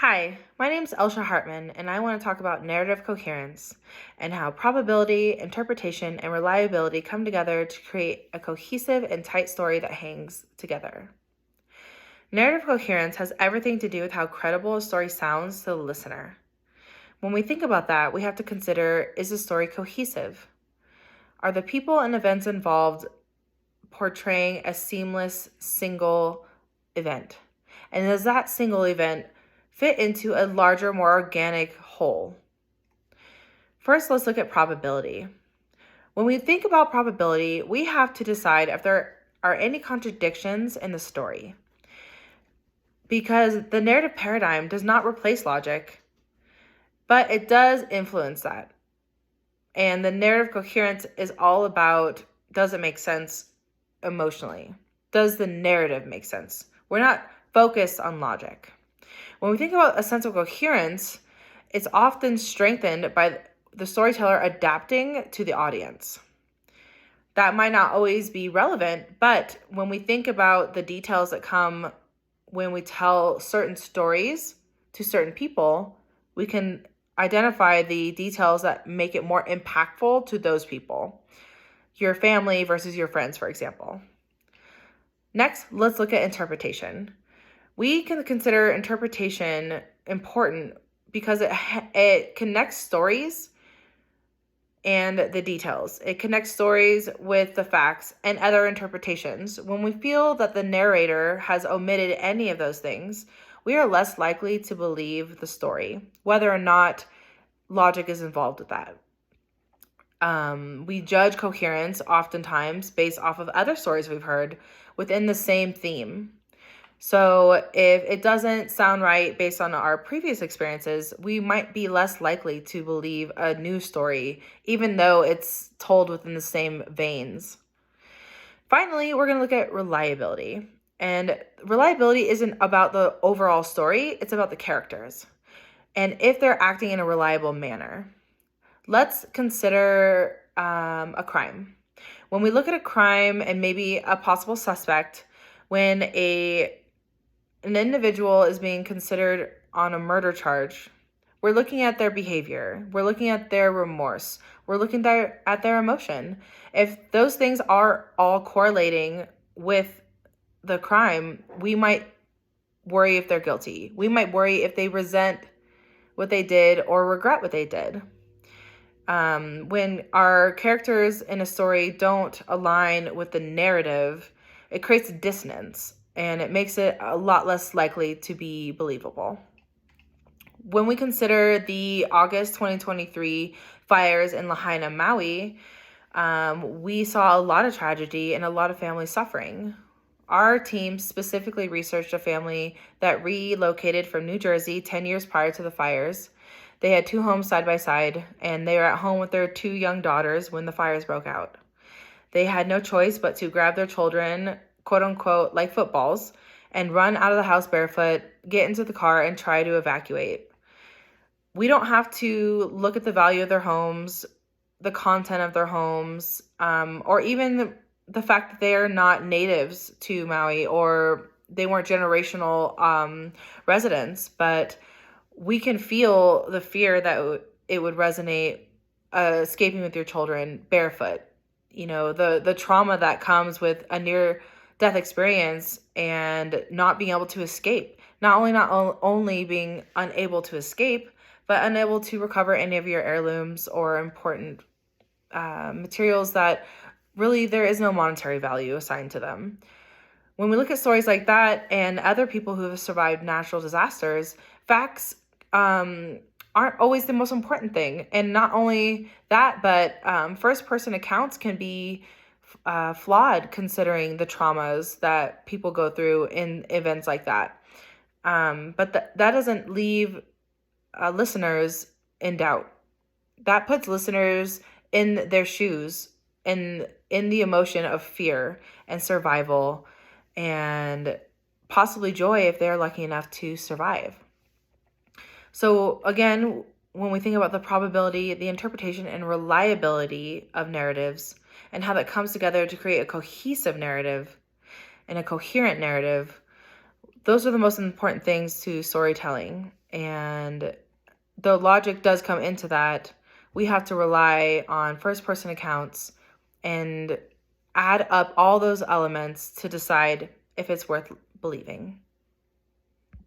Hi, my name is Elsha Hartman, and I want to talk about narrative coherence and how probability, interpretation, and reliability come together to create a cohesive and tight story that hangs together. Narrative coherence has everything to do with how credible a story sounds to the listener. When we think about that, we have to consider, is the story cohesive? Are the people and events involved portraying a seamless single event? And does that single event fit into a larger, more organic whole? First, let's look at probability. When we think about probability, we have to decide if there are any contradictions in the story. Because the narrative paradigm does not replace logic, but it does influence that. And the narrative coherence is all about, does it make sense emotionally? Does the narrative make sense? We're not focused on logic. When we think about a sense of coherence, it's often strengthened by the storyteller adapting to the audience. That might not always be relevant, but when we think about the details that come when we tell certain stories to certain people, we can identify the details that make it more impactful to those people. Your family versus your friends, for example. Next, let's look at interpretation. We can consider interpretation important because it connects stories and the details. It connects stories with the facts and other interpretations. When we feel that the narrator has omitted any of those things, we are less likely to believe the story, whether or not logic is involved with that. We judge coherence oftentimes based off of other stories we've heard within the same theme. So if it doesn't sound right based on our previous experiences, we might be less likely to believe a new story, even though it's told within the same veins. Finally, we're going to look at reliability. And reliability isn't about the overall story, it's about the characters and if they're acting in a reliable manner. Let's consider a crime. When we look at a crime and maybe a possible suspect, when an individual is being considered on a murder charge, we're looking at their behavior. We're looking at their remorse. We're looking at their emotion. If those things are all correlating with the crime, we might worry if they're guilty. We might worry if they resent what they did or regret what they did. When our characters in a story don't align with the narrative, it creates dissonance and it makes it a lot less likely to be believable. When we consider the August 2023 fires in Lahaina, Maui, we saw a lot of tragedy and a lot of family suffering. Our team specifically researched a family that relocated from New Jersey 10 years prior to the fires. They had two homes side by side, and they were at home with their two young daughters when the fires broke out. They had no choice but to grab their children, quote unquote, like footballs, and run out of the house barefoot, get into the car, and try to evacuate. We don't have to look at the value of their homes, the content of their homes, or even the fact that they are not natives to Maui or they weren't generational residents, but we can feel the fear that it would resonate escaping with your children barefoot. You know, the trauma that comes with a near-death experience and not being able to escape. Not only being unable to escape, but unable to recover any of your heirlooms or important materials that really there is no monetary value assigned to them. When we look at stories like that and other people who have survived natural disasters, facts aren't always the most important thing. And not only that, but first-person accounts can be flawed considering the traumas that people go through in events like that. But that doesn't leave listeners in doubt. That puts listeners in their shoes and in the emotion of fear and survival and possibly joy if they're lucky enough to survive. So again, when we think about the probability, the interpretation, and reliability of narratives and how that comes together to create a cohesive narrative and a coherent narrative, those are the most important things to storytelling. And though logic does come into that, we have to rely on first-person accounts and add up all those elements to decide if it's worth believing.